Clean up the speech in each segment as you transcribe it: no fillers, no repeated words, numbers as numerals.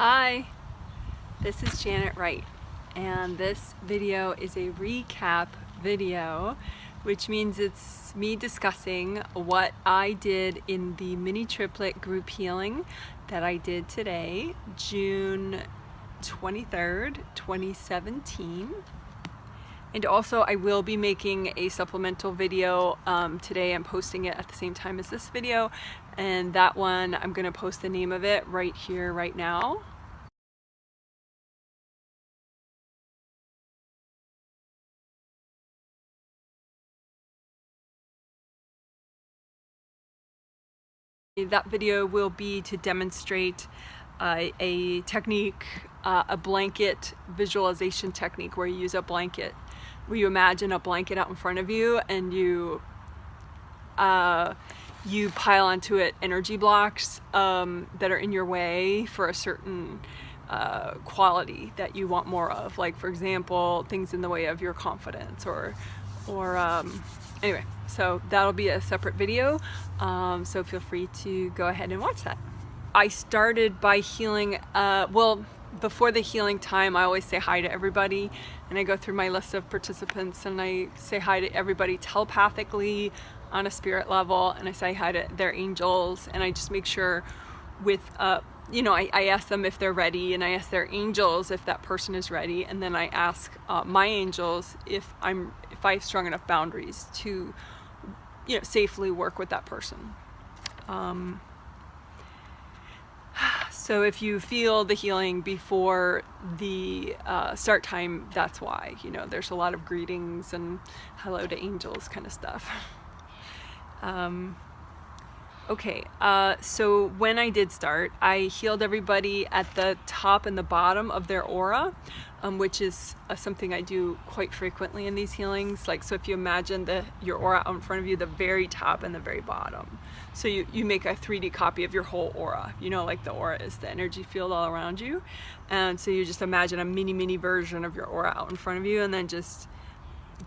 Hi, this is Janet Wright, and this video is a recap video, which means it's me discussing what I did in the Mini Triplet group healing that I did today, June 23rd, 2017. And also I will be making a supplemental video today. I'm posting it at the same time as this video, and that one I'm going to post the name of it right here, right now. That video will be to demonstrate a technique, a blanket visualization technique where you use a blanket, where you imagine a blanket out in front of you and you pile onto it energy blocks that are in your way for a certain quality that you want more of, like for example things in the way of your confidence or anyway, so that'll be a separate video, so feel free to go ahead and watch that. I started by healing, well, before the healing time I always say hi to everybody, and I go through my list of participants and I say hi to everybody telepathically on a spirit level, and I say hi to their angels, and I just make sure with you know, I ask them if they're ready, and I ask their angels if that person is ready, and then I ask my angels if I have strong enough boundaries to, you know, safely work with that person. So if you feel the healing before the start time, that's why, you know, there's a lot of greetings and hello to angels kind of stuff. Okay, so when I did start, I healed everybody at the top and the bottom of their aura, which is something I do quite frequently in these healings. Like, so if you imagine your aura out in front of you, the very top and the very bottom. So you make a 3D copy of your whole aura. You know, like the aura is the energy field all around you. And so you just imagine a mini version of your aura out in front of you, and then just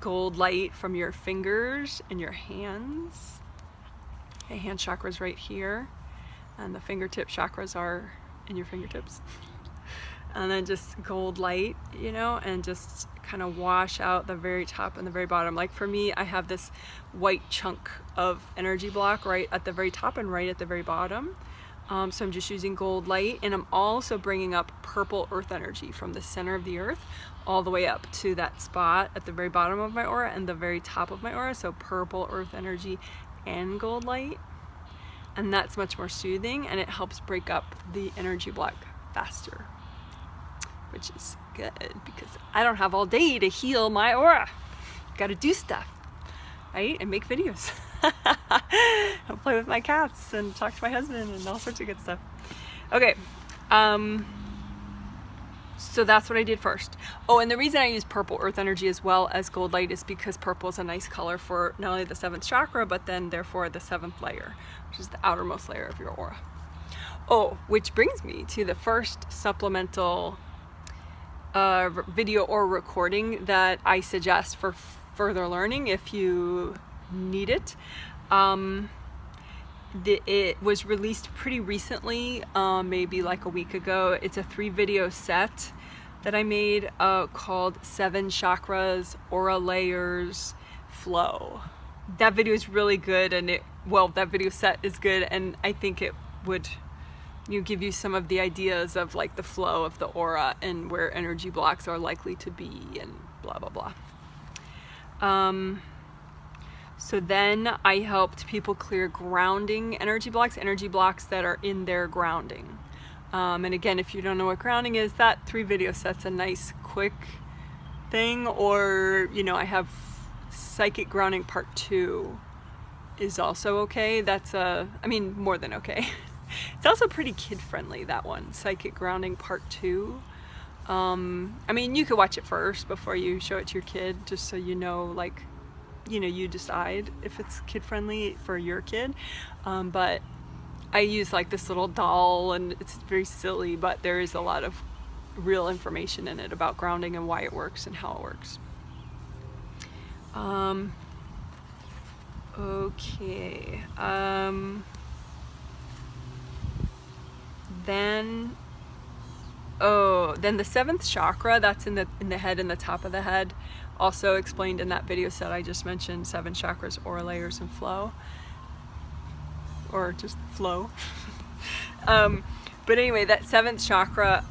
gold light from your fingers and your hands. The hand chakra's right here, and the fingertip chakras are in your fingertips. And then just gold light, you know, and just kind of wash out the very top and the very bottom. Like for me, I have this white chunk of energy block right at the very top and right at the very bottom. So I'm just using gold light, and I'm also bringing up purple earth energy from the center of the earth all the way up to that spot at the very bottom of my aura and the very top of my aura. So purple earth energy and gold light, and that's much more soothing, and it helps break up the energy block faster, which is good because I don't have all day to heal my aura. Gotta do stuff, right? And make videos. I'll play with my cats and talk to my husband and all sorts of good stuff. Okay, so that's what I did first. Oh, and the reason I use purple earth energy as well as gold light is because purple is a nice color for not only the 7th chakra, but then therefore the 7th layer, which is the outermost layer of your aura. Oh, which brings me to the first supplemental video or recording that I suggest for further learning if you need it. It was released pretty recently, maybe like a week ago. It's a 3-video set that I made called 7 Chakras, Aura Layers, Flow. That video is really good, and that video set is good, and I think it would give you some of the ideas of like the flow of the aura and where energy blocks are likely to be and blah blah blah. So then I helped people clear grounding energy blocks that are in their grounding. And again, if you don't know what grounding is, that 3-video set's a nice quick thing. Or, you know, I have psychic grounding part 2 is also okay. That's I mean, more than okay. It's also pretty kid friendly, that one, psychic grounding part 2. I mean, you could watch it first before you show it to your kid, just so you know, like, you know, you decide if it's kid friendly for your kid. But I use like this little doll, and it's very silly, but there is a lot of real information in it about grounding and why it works and how it works. Okay. Then then the 7th chakra, that's in the head, in the top of the head, also explained in that video set I just mentioned, 7 chakras, aura layers, and flow, or just flow. But anyway, that 7th chakra,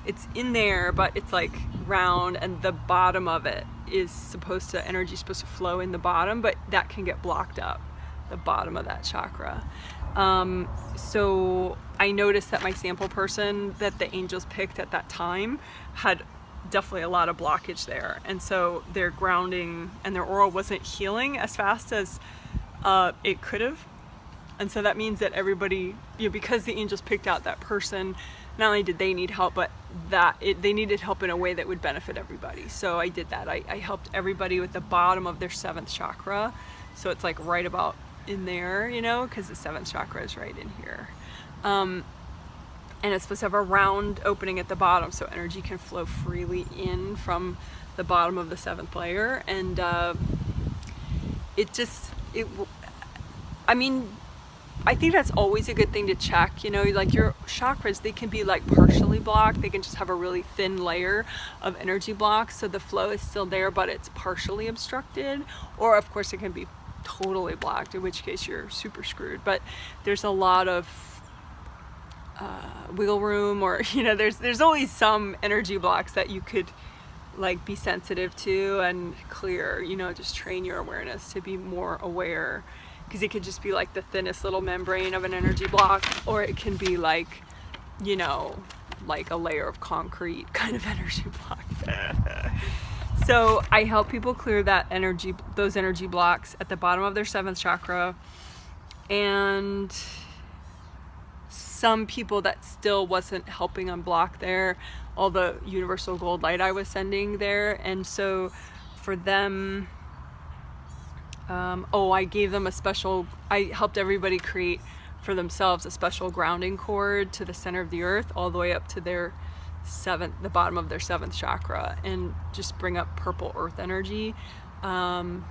it's in there, but it's like round, and the bottom of it is supposed to, energy is supposed to flow in the bottom, but that can get blocked up, the bottom of that chakra. So I noticed that my sample person that the angels picked at that time had definitely a lot of blockage there, and so their grounding and their aura wasn't healing as fast as it could have. And so that means that everybody, because the angels picked out that person, not only did they need help, but they needed help in a way that would benefit everybody. So I did that. I helped everybody with the bottom of their 7th chakra. So it's like right about in there, because the 7th chakra is right in here. And it's supposed to have a round opening at the bottom, so energy can flow freely in from the bottom of the 7th layer. And I think that's always a good thing to check, like your chakras, they can be like partially blocked. They can just have a really thin layer of energy blocks, so the flow is still there, but it's partially obstructed. Or of course it can be totally blocked, in which case you're super screwed. But there's a lot of wiggle room, or there's always some energy blocks that you could like be sensitive to and clear, just train your awareness to be more aware. Because it could just be like the thinnest little membrane of an energy block, or it can be like, like a layer of concrete kind of energy block. So I help people clear those energy blocks at the bottom of their 7th chakra. And some people that still wasn't helping unblock there, all the universal gold light I was sending there. And so for them, I gave them I helped everybody create for themselves a special grounding cord to the center of the earth, all the way up to the bottom of their 7th chakra, and just bring up purple earth energy. Again,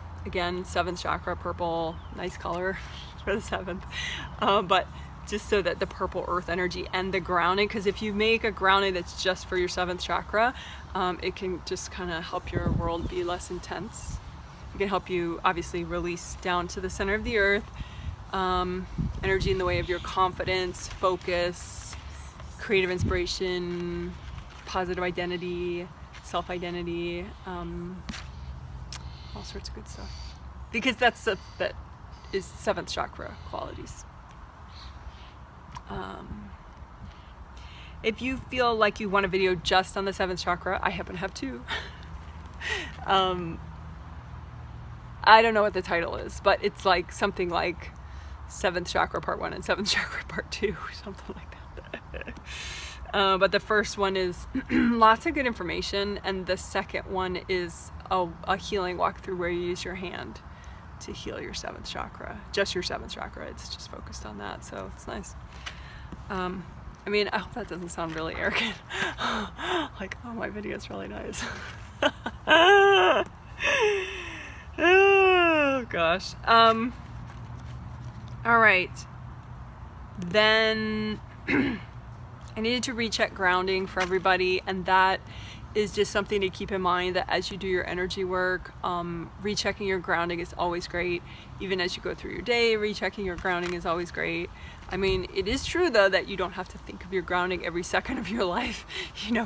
7th chakra, purple, nice color for the 7th. But just so that the purple earth energy and the grounding, because if you make a grounding that's just for your 7th chakra, it can just kind of help your world be less intense. It can help you obviously release down to the center of the earth, energy in the way of your confidence, focus, creative inspiration, positive identity, self-identity, all sorts of good stuff. Because that is 7th chakra qualities. If you feel like you want a video just on the 7th chakra, I happen to have 2. I don't know what the title is, but it's like something like 7th chakra part 1 and 7th chakra part 2, or something like that. But the first one is lots of good information, and the second one is a healing walkthrough where you use your hand to heal your 7th chakra, just your 7th chakra. It's just focused on that, so it's nice. I hope that doesn't sound really arrogant. Like, oh, my video is really nice. Oh gosh. All right. Then I needed to recheck grounding for everybody, and that is just something to keep in mind, that as you do your energy work, rechecking your grounding is always great. Even as you go through your day, rechecking your grounding is always great. It is true though that you don't have to think of your grounding every second of your life,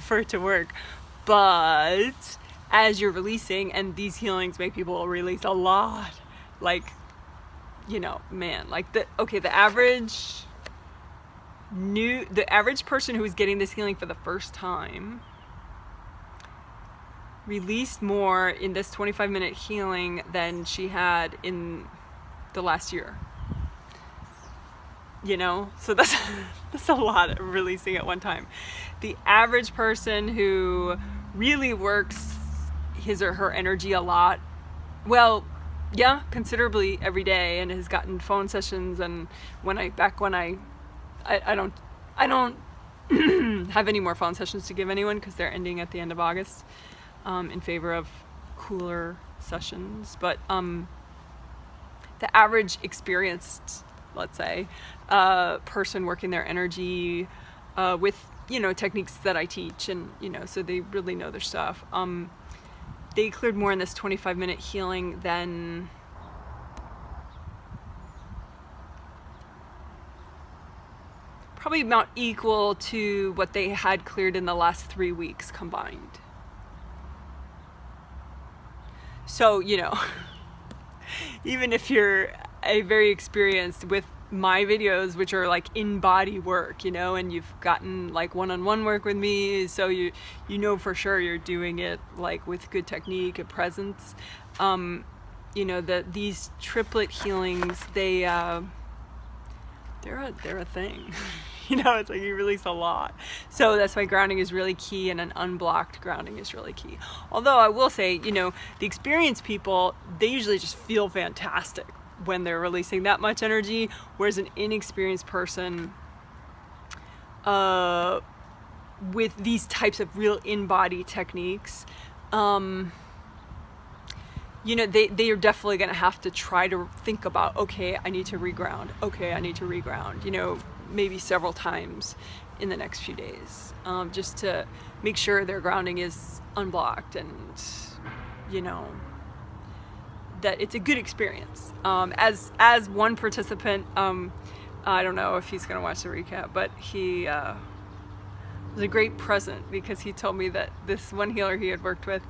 for it to work. But as you're releasing, and these healings make people release a lot, like, the average person who is getting this healing for the first time released more in this 25-minute healing than she had in the last year. So that's a lot of releasing at one time. The average person who really works his or her energy a lot, considerably every day, and has gotten phone sessions. And I don't have any more phone sessions to give anyone, because they're ending at the end of August, in favor of cooler sessions. But the average experienced, let's say, person working their energy with techniques that I teach, and so they really know their stuff. They cleared more in this 25-minute healing than probably about equal to what they had cleared in the last 3 weeks combined. So, even if you're a very experienced with my videos, which are like in-body work, and you've gotten like one-on-one work with me, so you know for sure you're doing it like with good technique and presence. These triplet healings, they're a thing. It's like you release a lot. So that's why grounding is really key, and an unblocked grounding is really key. Although I will say, the experienced people, they usually just feel fantastic when they're releasing that much energy, whereas an inexperienced person with these types of real in-body techniques, they are definitely going to have to try to think about, okay, I need to reground. Okay, I need to reground, maybe several times in the next few days, just to make sure their grounding is unblocked, and, that it's a good experience. As one participant, I don't know if he's going to watch the recap, but he was a great present, because he told me that this one healer he had worked with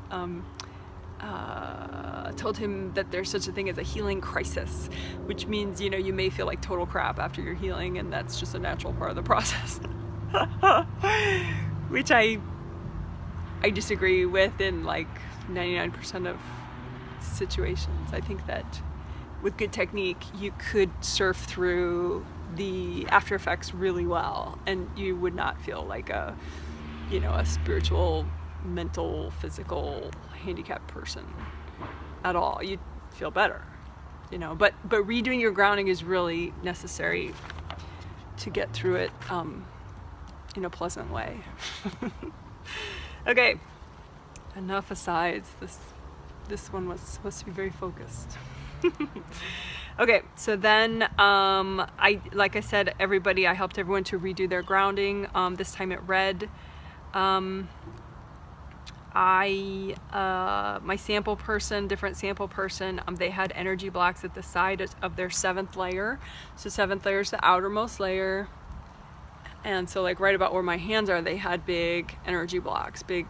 told him that there's such a thing as a healing crisis, which means, you may feel like total crap after you're healing, and that's just a natural part of the process. Which I disagree with in like 99% of situations. I think that with good technique, you could surf through the after effects really well, and you would not feel like a spiritual, mental, physical handicapped person at all. You'd feel better, but redoing your grounding is really necessary to get through it in a pleasant way. Okay, enough asides. This one was supposed to be very focused. Okay, so then like I said, I helped everyone to redo their grounding. This time it read. My sample person, different sample person, they had energy blocks at the side of their 7th layer. So 7th layer is the outermost layer. And so like right about where my hands are, they had big energy blocks, big,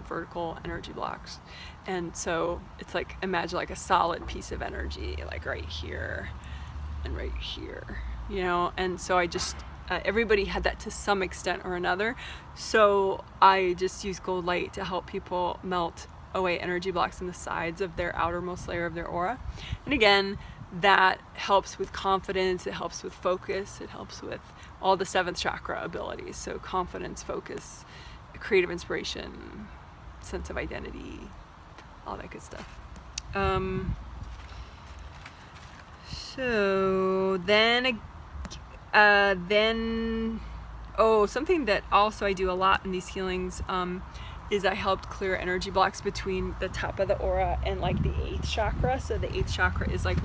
vertical energy blocks. And so it's like, imagine like a solid piece of energy, like right here and right here, and so I just, everybody had that to some extent or another. So I just use gold light to help people melt away energy blocks in the sides of their outermost layer of their aura. And again, that helps with confidence, it helps with focus, it helps with all the 7th chakra abilities. So confidence, focus, creative inspiration, sense of identity, all that good stuff. So then something that also I do a lot in these healings is I helped clear energy blocks between the top of the aura and like the 8th chakra. So the 8th chakra is like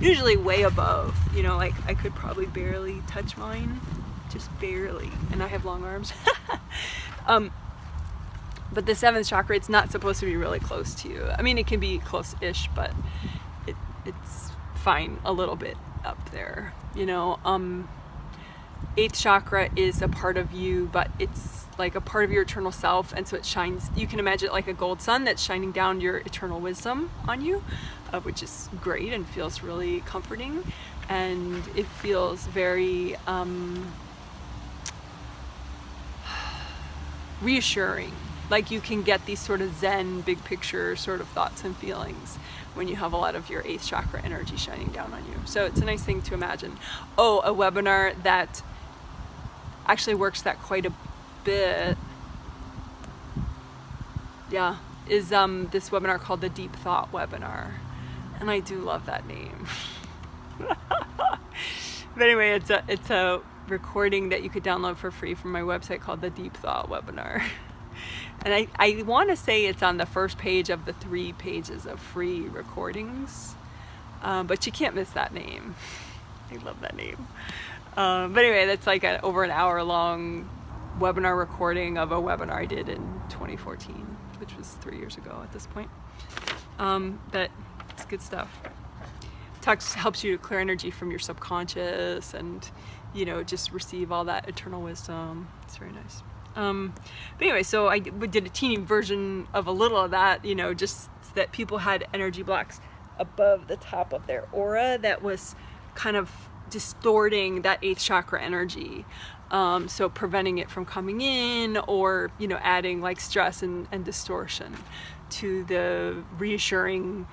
usually way above, like I could probably barely touch mine, just barely, and I have long arms. But the 7th chakra, it's not supposed to be really close to you. I mean, it can be close-ish, but it's fine a little bit up there, 8th chakra is a part of you, but it's like a part of your eternal self, and so it shines. You can imagine it like a gold sun that's shining down your eternal wisdom on you, which is great and feels really comforting, and it feels very reassuring. Like you can get these sort of Zen, big picture sort of thoughts and feelings when you have a lot of your 8th chakra energy shining down on you. So it's a nice thing to imagine. Oh, a webinar that actually works that quite a bit, is this webinar called the Deep Thought Webinar. And I do love that name. But anyway, it's a recording that you could download for free from my website called the Deep Thought Webinar. And I want to say it's on the first page of the 3 pages of free recordings, but you can't miss that name. I love that name. But anyway, that's like over an hour long webinar recording of a webinar I did in 2014, which was 3 years ago at this point. But it's good stuff. Helps you to clear energy from your subconscious and, you know, just receive all that eternal wisdom. It's very nice. But anyway, so I did a teeny version of a little of that, you know, just that people had energy blocks above the top of their aura that was kind of distorting that 8th chakra energy. So preventing it from coming in, or, you know, adding like stress and distortion to the reassuring,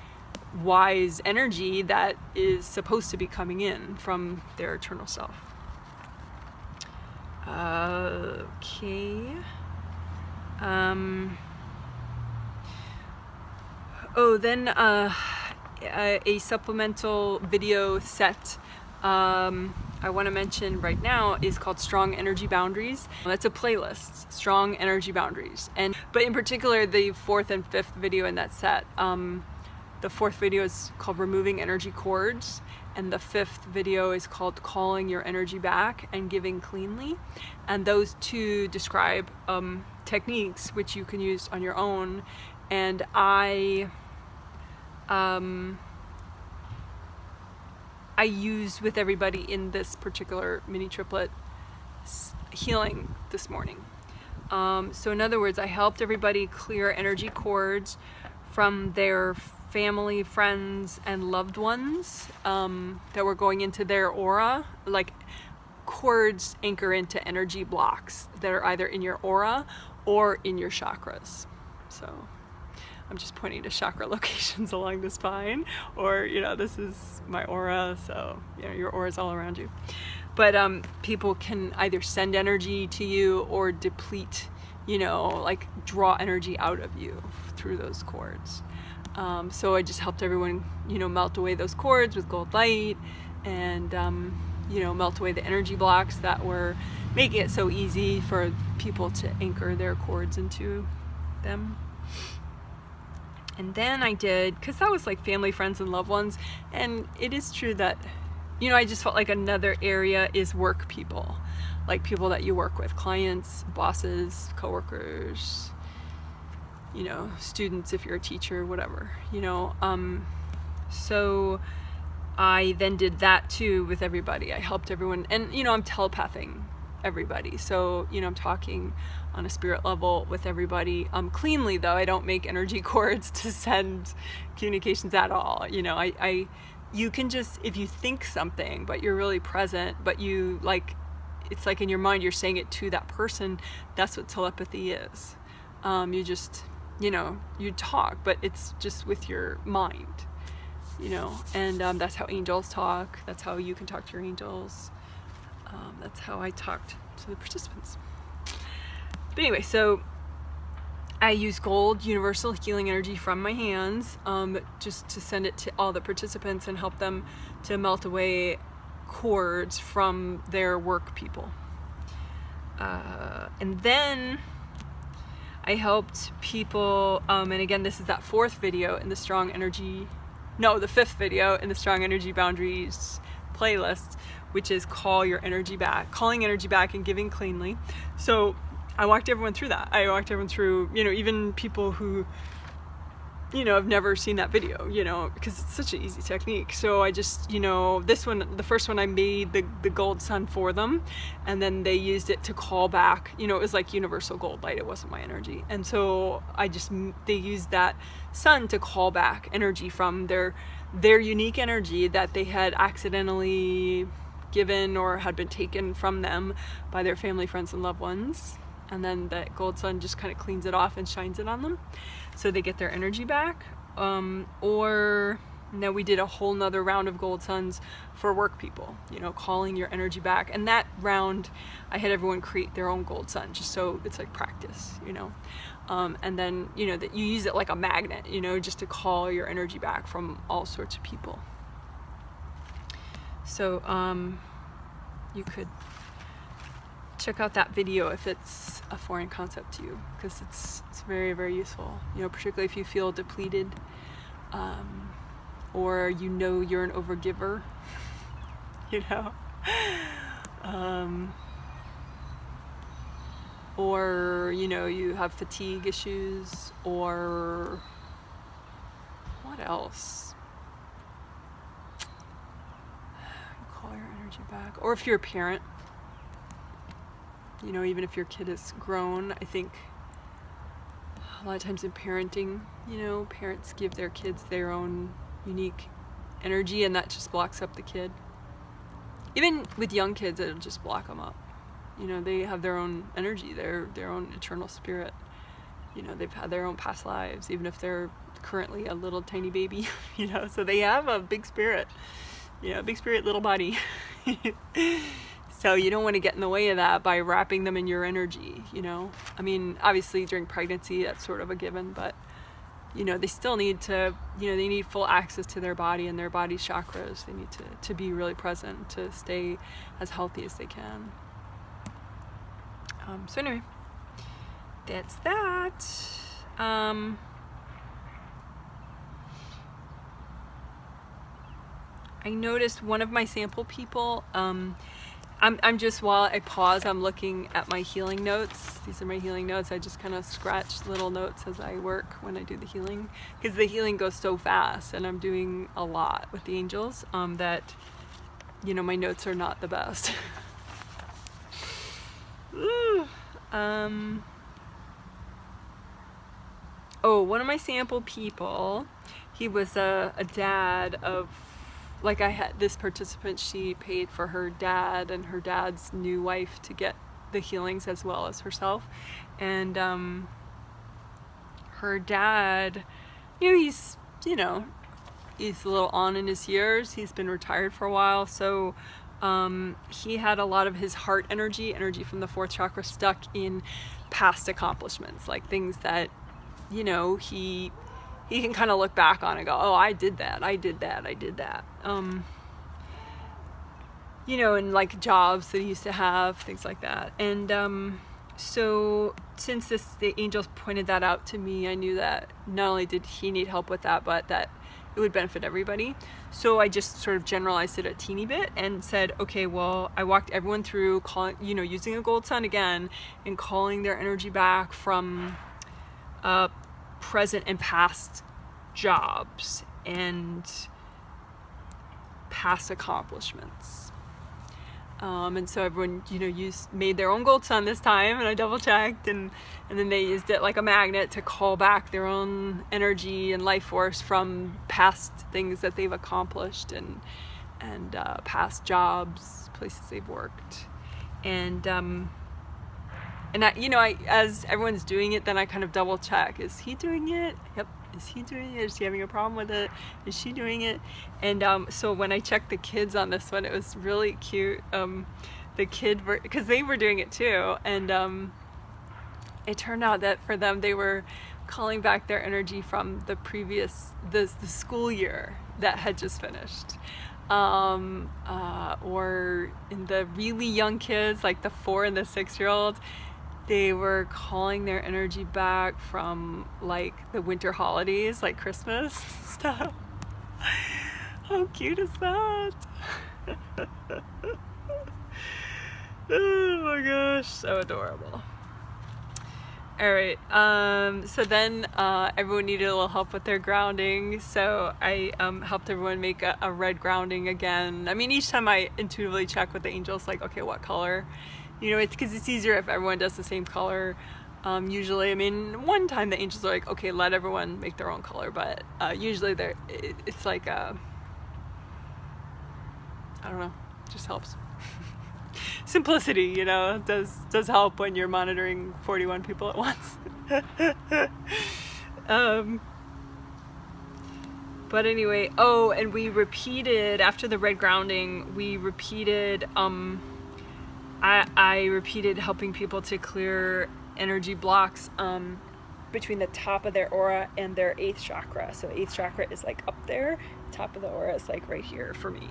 wise energy that is supposed to be coming in from their eternal self. Okay. Then a supplemental video set I want to mention right now is called Strong Energy Boundaries. That's a playlist, Strong Energy Boundaries. But in particular, the 4th and 5th video in that set, the 4th video is called Removing Energy Cords, and the 5th video is called Calling Your Energy Back and Giving Cleanly. And those two describe techniques which you can use on your own. And I use with everybody in this particular mini triplet healing this morning. So in other words, I helped everybody clear energy cords from their family, friends, and loved ones that were going into their aura. Like, cords anchor into energy blocks that are either in your aura or in your chakras. So I'm just pointing to chakra locations along the spine, or, you know, this is my aura, so, you know, your aura is all around you. But people can either send energy to you or deplete, you know, like draw energy out of you through those cords. So I just helped everyone, you know, melt away those cords with gold light, and, you know, melt away the energy blocks that were making it so easy for people to anchor their cords into them. And then I did, because that was like family, friends, and loved ones. And it is true that, you know, I just felt like another area is work people, like people that you work with, clients, bosses, coworkers, you know, students if you're a teacher, whatever, you know. So I then did that too with everybody. I helped everyone, and, you know, I'm telepathing everybody. So, you know, I'm talking on a spirit level with everybody. Cleanly though, I don't make energy cords to send communications at all. You know, you can just, if you think something, but you're really present, but you like, it's like in your mind, you're saying it to that person. That's what telepathy is. You just, you know, you talk, but it's just with your mind, you know, and that's how angels talk. That's how you can talk to your angels. That's how I talked to the participants. But anyway, so I use gold universal healing energy from my hands, just to send it to all the participants and help them to melt away cords from their work people. And then I helped people, and again, this is that 4th video in the Strong Energy, no, the 5th video in the Strong Energy Boundaries playlist, which is Calling Energy Back and Giving Cleanly. So I walked everyone through that. I walked everyone through, you know, even people who, you know, have never seen that video, you know, because it's such an easy technique. So I just, you know, this one, the first one, I made the gold sun for them, and then they used it to call back, you know, it was like universal gold light, it wasn't my energy. And so they used that sun to call back energy from their unique energy that they had accidentally given or had been taken from them by their family, friends, and loved ones. And then that gold sun just kind of cleans it off and shines it on them, so they get their energy back. Or now we did a whole nother round of gold suns for work people, you know, calling your energy back. And that round, I had everyone create their own gold sun, just so it's like practice, you know. And then, you know, that you use it like a magnet, you know, just to call your energy back from all sorts of people. So you could check out that video if it's a foreign concept to you, because it's very, very useful, you know, particularly if you feel depleted, or you know you're an overgiver, you know. or, you know, you have fatigue issues, or what else? You call your energy back. Or if you're a parent, you know, even if your kid is grown, I think a lot of times in parenting, you know, parents give their kids their own unique energy, and that just blocks up the kid. Even with young kids, it'll just block them up. You know, they have their own energy, their own eternal spirit. You know, they've had their own past lives, even if they're currently a little tiny baby, you know, so they have a big spirit, you know, big spirit, little body. So you don't want to get in the way of that by wrapping them in your energy, you know. I mean, obviously during pregnancy, that's sort of a given, but, you know, they still need to, you know, they need full access to their body and their body's chakras. They need to be really present to stay as healthy as they can. So anyway, that's that. I noticed one of my sample people, I'm just, while I pause, I'm looking at my healing notes. These are my healing notes. I just kind of scratch little notes as I work when I do the healing, because the healing goes so fast and I'm doing a lot with the angels, that, you know, my notes are not the best. Oh, one of my sample people, he was a dad of, like, I had this participant, she paid for her dad and her dad's new wife to get the healings as well as herself. And her dad, he's a little on in his years. He's been retired for a while, so he had a lot of his heart energy from the fourth chakra stuck in past accomplishments, like things that, he can kind of look back on and go, oh, I did that. And like jobs that he used to have, things like that. And so since the angels pointed that out to me, I knew that not only did he need help with that, but that it would benefit everybody. So I just sort of generalized it a teeny bit and said, okay, well, I walked everyone through calling, using a gold sun again and calling their energy back from present and past jobs and past accomplishments. And so everyone, made their own gold sun this time, and I double checked, and then they used it like a magnet to call back their own energy and life force from past things that they've accomplished and past jobs, places they've worked. And I, as everyone's doing it, then I kind of double check. Is he doing it? Yep. Is he doing it? Is he having a problem with it? Is she doing it? And so when I checked the kids on this one, it was really cute. The kid, because they were doing it too, and it turned out that for them, they were calling back their energy from the previous, the school year that had just finished. Or in the really young kids, like the 4 and the 6-year-old, they were calling their energy back from like the winter holidays, like Christmas stuff. How cute is that? Oh my gosh, so adorable. All right, so then everyone needed a little help with their grounding, so I helped everyone make a red grounding again. I mean, each time I intuitively check with the angels, like, okay, what color? It's because it's easier if everyone does the same color. Usually, I mean, one time the angels are like, okay, let everyone make their own color, but usually it's like, I don't know, just helps. Simplicity, does help when you're monitoring 41 people at once. But anyway, and we repeated, after the red grounding, we repeated, I repeated helping people to clear energy blocks between the top of their aura and their 8th chakra. So 8th chakra is like up there, top of the aura is like right here for me.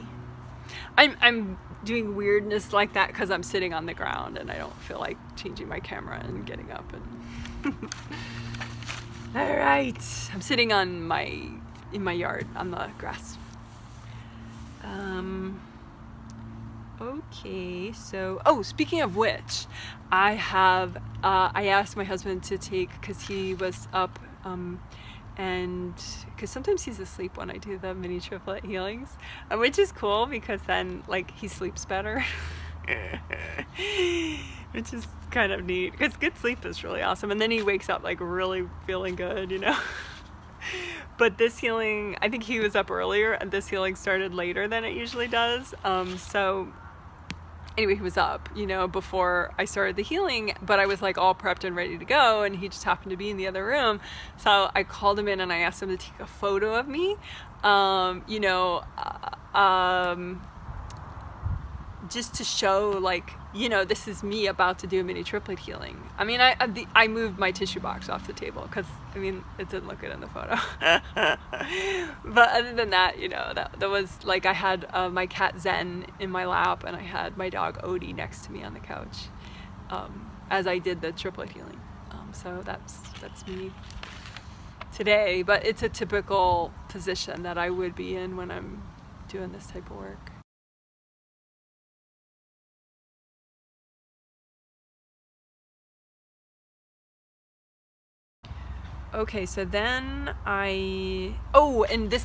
I'm doing weirdness like that because I'm sitting on the ground and I don't feel like changing my camera and getting up and all right, I'm sitting in my yard on the grass. Okay, so, oh, speaking of which, I asked my husband to take, because he was up, and because sometimes he's asleep when I do the mini triplet healings, which is cool because then, like, he sleeps better. Which is kind of neat, because good sleep is really awesome, and then he wakes up, like, really feeling good, you know? But this healing, I think he was up earlier, and this healing started later than it usually does. So anyway, he was up, you know, before I started the healing, but I was like all prepped and ready to go, and he just happened to be in the other room. So I called him in and I asked him to take a photo of me, you know, just to show, like, you know, this is me about to do a mini triplet healing. I mean, I moved my tissue box off the table because, I mean, it didn't look good in the photo. But other than that, you know, that was like, I had my cat Zen in my lap, and I had my dog Odie next to me on the couch as I did the triplet healing. So that's me today, but it's a typical position that I would be in when I'm doing this type of work. Okay, so then and the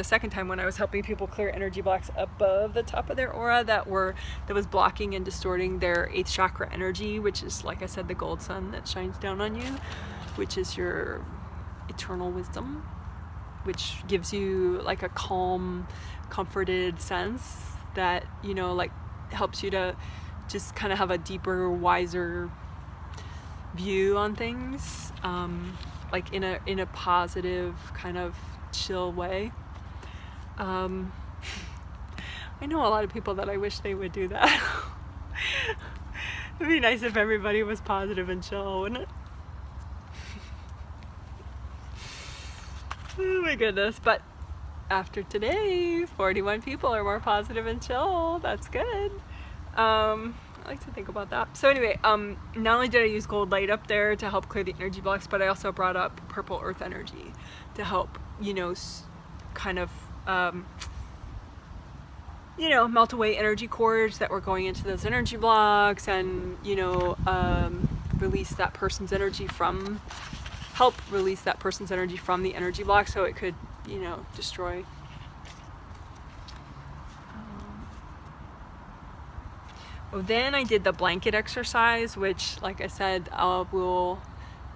second time when I was helping people clear energy blocks above the top of their aura that was blocking and distorting their 8th chakra energy, which is, like I said, the gold sun that shines down on you, which is your eternal wisdom, which gives you like a calm, comforted sense that, you know, like helps you to just kind of have a deeper, wiser view on things, like in a positive kind of chill way. I know a lot of people that I wish they would do that. It'd be nice if everybody was positive and chill, wouldn't it? Oh my goodness. But after today, 41 people are more positive and chill. That's good. I like to think about that. So anyway, not only did I use gold light up there to help clear the energy blocks, but I also brought up purple earth energy to help, you know, kind of, you know, melt away energy cords that were going into those energy blocks, and, you know, help release that person's energy from the energy block so it could, you know, destroy. Then I did the blanket exercise, which, like I said, we'll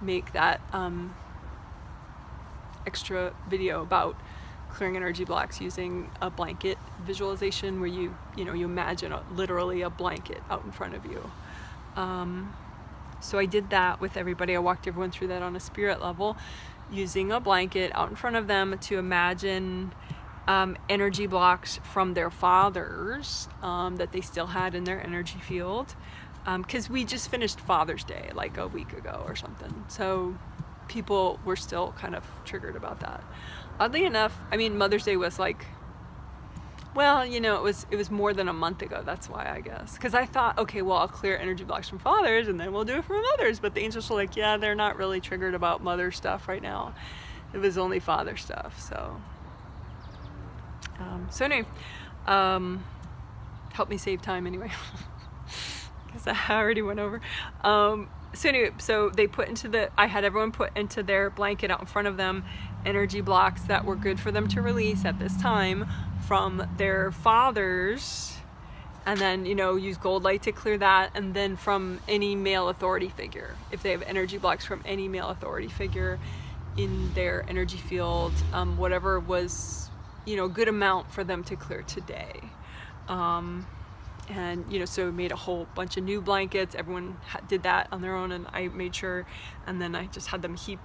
make that extra video about clearing energy blocks using a blanket visualization, where you imagine literally a blanket out in front of you. So I did that with everybody. I walked everyone through that on a spirit level, using a blanket out in front of them to imagine energy blocks from their fathers that they still had in their energy field, because we just finished Father's Day like a week ago or something, so people were still kind of triggered about that. Oddly enough, I mean, Mother's Day was like, well, you know, it was more than a month ago. That's why, I guess, because I thought, okay, well, I'll clear energy blocks from fathers and then we'll do it for mothers. But the angels were like, yeah, they're not really triggered about mother stuff right now. It was only father stuff. So anyway, help me save time anyway, because I already went over. So anyway, so I had everyone put into their blanket out in front of them energy blocks that were good for them to release at this time from their fathers, and then, you know, use gold light to clear that, and then from any male authority figure, if they have energy blocks from any male authority figure in their energy field, whatever was, you know, a good amount for them to clear today. And, you know, so we made a whole bunch of new blankets. Everyone did that on their own, and I made sure, and then I just had them heap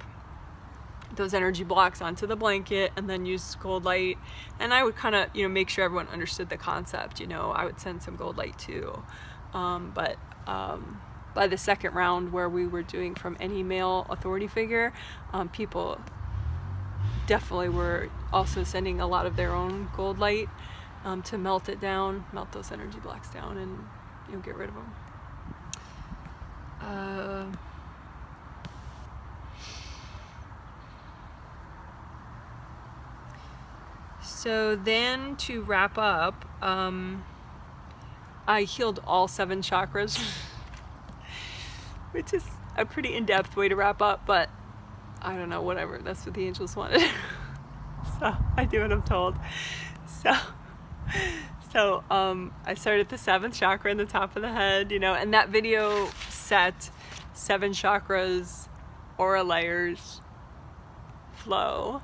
those energy blocks onto the blanket and then use gold light. And I would kind of, you know, make sure everyone understood the concept. You know, I would send some gold light too. But by the second round, where we were doing from any male authority figure, people definitely were also sending a lot of their own gold light to melt those energy blocks down, and, you know, get rid of them. So then, to wrap up, I healed all 7 chakras, which is a pretty in-depth way to wrap up, but I don't know, whatever. That's what the angels wanted. So I do what I'm told. So I started at the 7th chakra in the top of the head, and that video set 7 chakras, aura layers, flow.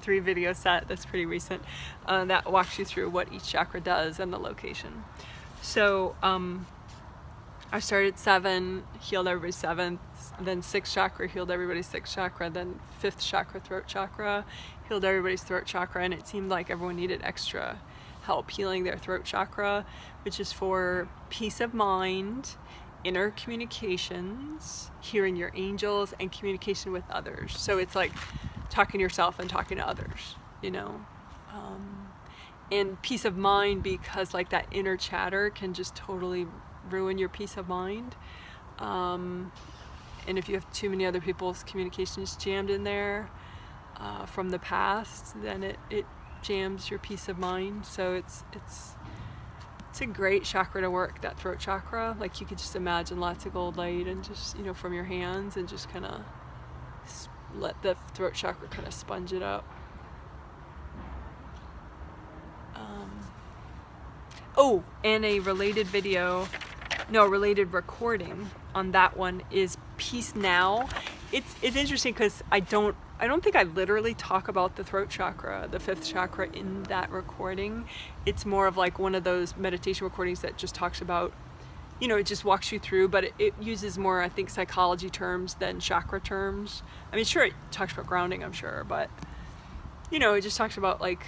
3 video set that's pretty recent that walks you through what each chakra does and the location. So I started at 7, healed everybody's 7th, then 6th chakra, healed everybody's 6th chakra, then 5th chakra, throat chakra, healed everybody's throat chakra, and it seemed like everyone needed extra help healing their throat chakra, which is for peace of mind, inner communications, hearing your angels, and communication with others. So it's like talking to yourself and talking to others, and peace of mind, because like that inner chatter can just totally ruin your peace of mind. And if you have too many other people's communications jammed in there from the past, then it jams your peace of mind. So it's a great chakra to work, that throat chakra. Like you could just imagine lots of gold light and just, from your hands, and just kind of let the throat chakra kind of sponge it up. And a related recording on that one is Peace Now. It's interesting because I don't think I literally talk about the throat chakra, the 5th chakra, in that recording. It's more of like one of those meditation recordings that just talks about, it just walks you through, but it uses more, I think, psychology terms than chakra terms. I mean, sure, it talks about grounding, I'm sure, but, it just talks about like,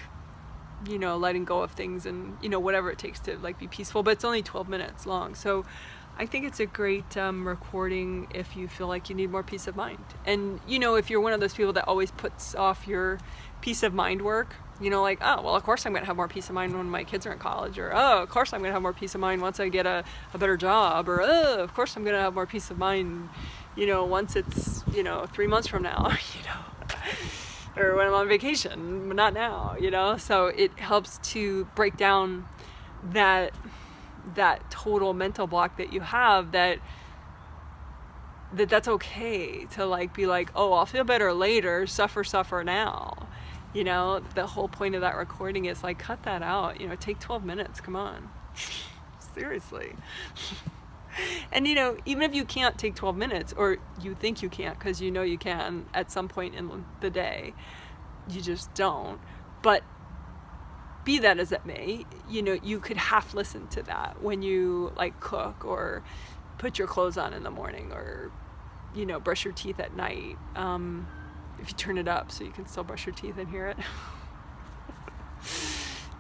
letting go of things and, whatever it takes to like be peaceful, but it's only 12 minutes long. So I think it's a great recording if you feel like you need more peace of mind. And, if you're one of those people that always puts off your peace of mind work, like, oh, well, of course I'm going to have more peace of mind when my kids are in college, or, oh, of course I'm going to have more peace of mind once I get a better job, or, oh, of course I'm going to have more peace of mind, once it's, 3 months from now, or when I'm on vacation, but not now, So it helps to break down that total mental block that you have, that's okay to like be like, oh, I'll feel better later, suffer now. The whole point of that recording is like, cut that out, take 12 minutes, come on. Seriously. And even if you can't take 12 minutes, or you think you can't because you can at some point in the day, you just don't. But be that as it may, you could half listen to that when you like cook, or put your clothes on in the morning, or brush your teeth at night, if you turn it up so you can still brush your teeth and hear it.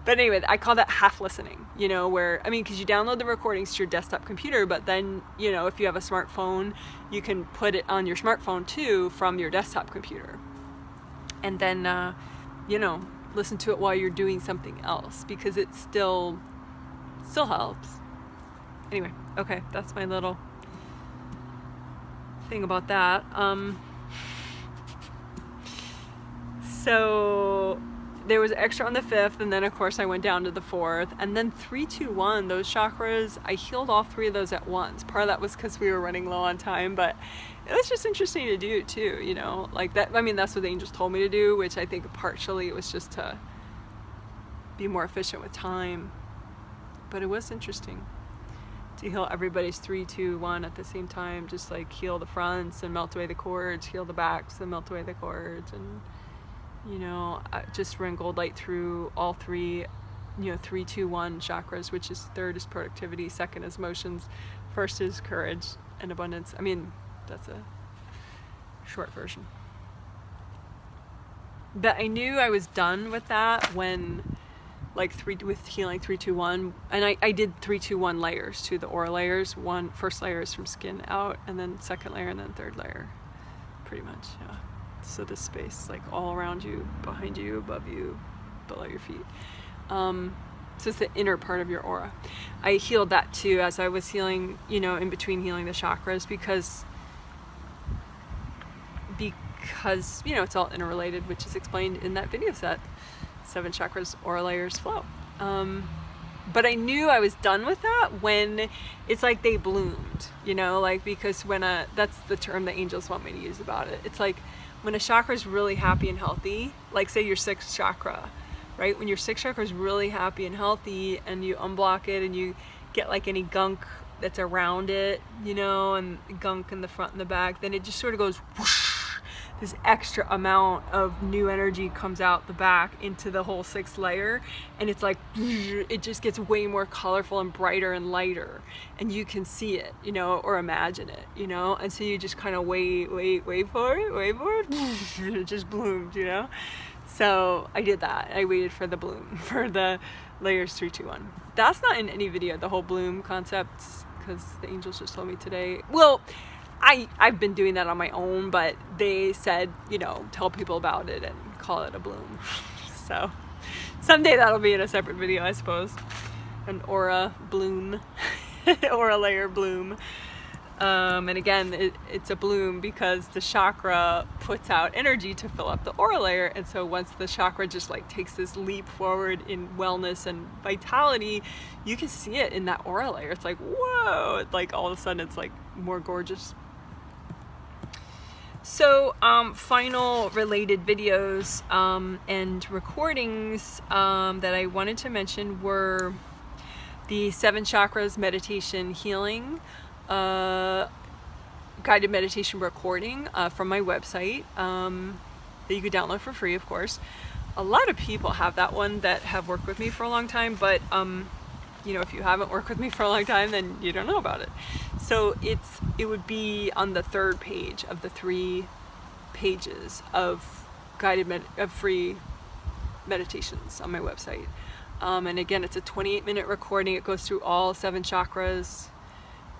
But anyway, I call that half listening, because you download the recordings to your desktop computer, but then, if you have a smartphone, you can put it on your smartphone too from your desktop computer. And then, listen to it while you're doing something else, because it still helps. Anyway, okay, that's my little thing about that. So there was extra on the 5th, and then of course I went down to the 4th, and then 3, 2, 1, those chakras, I healed all 3 of those at once. Part of that was because we were running low on time, but it was just interesting to do too, like that. I mean, that's what the angels told me to do, which I think partially it was just to be more efficient with time, but it was interesting to heal everybody's 3, 2, 1 at the same time. Just like heal the fronts and melt away the cords, heal the backs and melt away the cords, and just run gold light through all 3, 3, 2, 1 chakras, which is 3rd is productivity, 2nd is emotions, 1st is courage and abundance. I mean, that's a short version. But I knew I was done with that when, like, with healing 3, 2, 1, and I did 3, 2, 1 layers to the aura layers. First layer is from skin out, and then 2nd layer, and then 3rd layer, pretty much, yeah. So this space, like all around you, behind you, above you, below your feet. So it's the inner part of your aura. I healed that too as I was healing, in between healing the chakras, because it's all interrelated, which is explained in that video set, 7 chakras, aura layers, flow. But I knew I was done with that when it's like they bloomed, you know, like, because when that's the term the angels want me to use about it. It's like when a chakra is really happy and healthy, like say your sixth chakra, right? When your sixth chakra is really happy and healthy and you unblock it and you get like any gunk that's around it, you know, and gunk in the front and the back, then it just sort of goes whoosh. This extra amount of new energy comes out the back into the whole sixth layer, and it's like it just gets way more colorful and brighter and lighter, and you can see it, you know, or imagine it, you know, and so you just kind of wait for it, it just bloomed, you know. So I did that. I waited for the bloom, for the layers 3, 2, 1. That's not in any video, the whole bloom concept, because the angels just told me today. Well, I've been doing that on my own, but they said, you know, tell people about it and call it a bloom. So someday that'll be in a separate video, I suppose. An aura bloom, aura layer bloom. And again, it's a bloom because the chakra puts out energy to fill up the aura layer. And so once the chakra just like takes this leap forward in wellness and vitality, you can see it in that aura layer. It's like, whoa, it's like all of a sudden it's like more gorgeous. So final related videos and recordings that I wanted to mention were the 7 chakras meditation healing, guided meditation recording from my website that you could download for free, of course. A lot of people have that one that have worked with me for a long time, but you know, if you haven't worked with me for a long time, then you don't know about it. So it would be on the 3rd page of the 3 pages of free meditations on my website. And again, it's a 28-minute recording. It goes through all 7 chakras,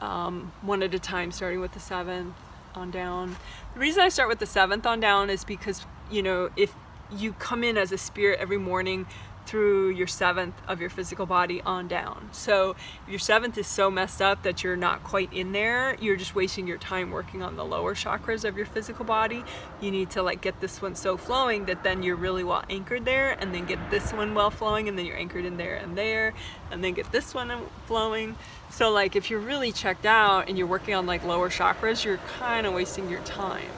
one at a time, starting with the 7th on down. The reason I start with the 7th on down is because, you know, if you come in as a spirit every morning through your 7th of your physical body on down. So if your 7th is so messed up that you're not quite in there, you're just wasting your time working on the lower chakras of your physical body. You need to like get this one so flowing that then you're really well anchored there, and then get this one well flowing, and then you're anchored in there, and then get this one flowing. So like if you're really checked out and you're working on like lower chakras, you're kind of wasting your time.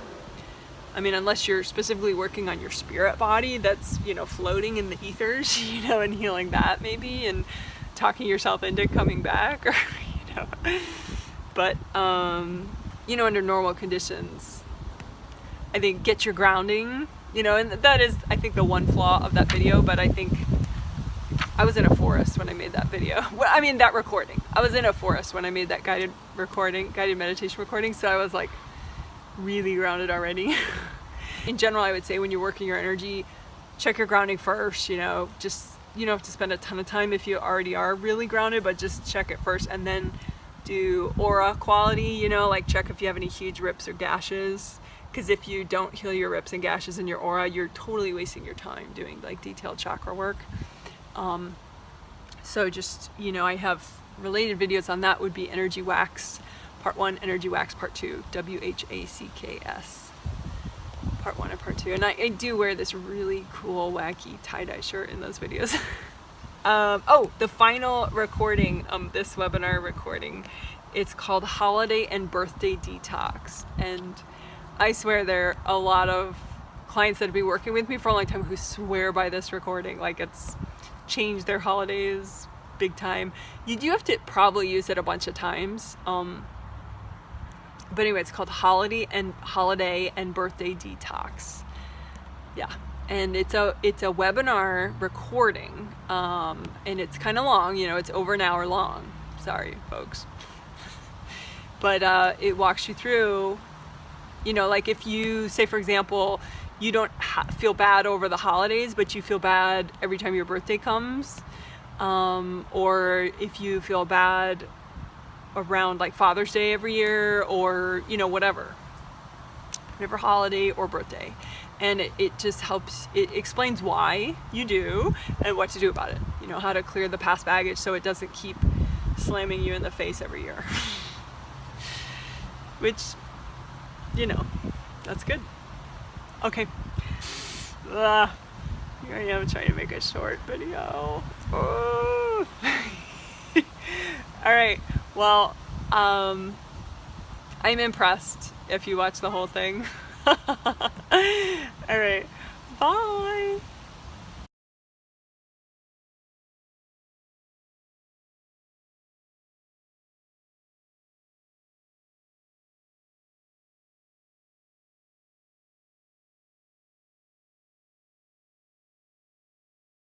I mean, unless you're specifically working on your spirit body that's, you know, floating in the ethers, you know, and healing that maybe, and talking yourself into coming back, or, you know. But, you know, under normal conditions, I think get your grounding, you know, and that is, I think, the one flaw of that video, but I think I was in a forest when I made that video. Well, I mean, that recording. I was in a forest when I made that guided meditation recording, so I was like, really grounded already. In general, I would say when you're working your energy, check your grounding first, you know, just, you don't have to spend a ton of time if you already are really grounded, but just check it first, and then do aura quality, you know, like check if you have any huge rips or gashes, because if you don't heal your rips and gashes in your aura, you're totally wasting your time doing like detailed chakra work. So just, you know, I have related videos on that. Would be energy wax Part 1, energy wax Part 2, WHACKS, Part 1 and Part 2. And I do wear this really cool, wacky tie-dye shirt in those videos. Oh, the final recording, this webinar recording, it's called Holiday and Birthday Detox. And I swear there are a lot of clients that have been working with me for a long time who swear by this recording, like it's changed their holidays big time. You do have to probably use it a bunch of times. But anyway, it's called Holiday and Birthday Detox. Yeah, and it's a webinar recording, and it's kind of long. You know, it's over an hour long. Sorry, folks. But it walks you through. You know, like if you say, for example, you don't feel bad over the holidays, but you feel bad every time your birthday comes, or if you feel bad around like Father's Day every year, or, you know, whatever holiday or birthday, and it just helps, it explains why you do and what to do about it, you know, how to clear the past baggage so it doesn't keep slamming you in the face every year. Which, you know, that's good. Okay, here I am trying to make a short video. Oh. All right. Well, I'm impressed if you watch the whole thing. All right. Bye.